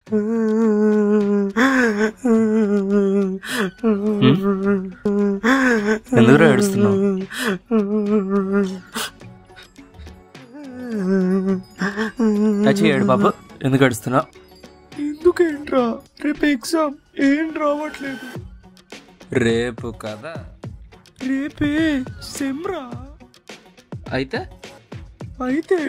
ఎందుకు ఏడుస్తున్నావు? ఏడు బాబు, ఎందుకు ఏడుస్తున్నావు? ఎందుకేంట్రా, రేపు ఎగ్జామ్, ఏం రావట్లేదు. రేపు కదా? రేపే సెమ్రా. అయితే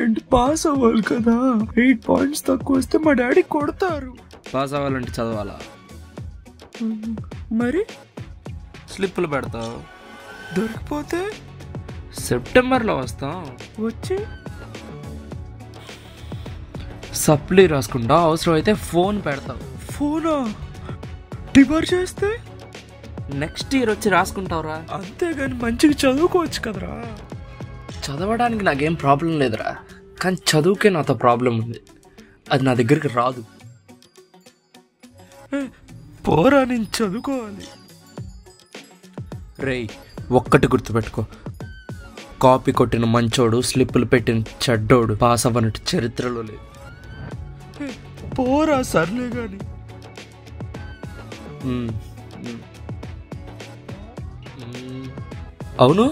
ఏంటి, పాస్ అవ్వాలి కదా. 8 పాయింట్స్ తక్కువ వస్తే మా డాడీ కొడతారు. పాస్ అవ్వాలంటే చదవాలా? మరి స్లిప్పులు పెడతావు, దొరికిపోతే సెప్టెంబర్లో వస్తాం. వచ్చి సప్లీ రాసుకుంటా, అవసరం అయితే ఫోన్ పెడతావు. ఫోనా? డివర్ చేస్తే నెక్స్ట్ ఇయర్ వచ్చి రాసుకుంటావురా. అంతేగాని మంచిగా చదువుకోవచ్చు కదరా. చదవడానికి నాకేం ప్రాబ్లం లేదురా, కానీ చదువుకే నాతో ప్రాబ్లం ఉంది. అది నా దగ్గరికి రాదు. పోరా, నేను చదువుకోవాలి. రేయ్, ఒక్కటి గుర్తుపెట్టుకో, కాపీ కొట్టిన మంచోడు, స్లిప్పులు పెట్టిన చెడ్డోడు పాస్ అవ్వనట్టు చరిత్రలో లేదు. పోరా, సర్లే గాని. అవును,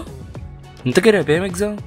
ఇంతకీ రేపేం ఎగ్జామ్?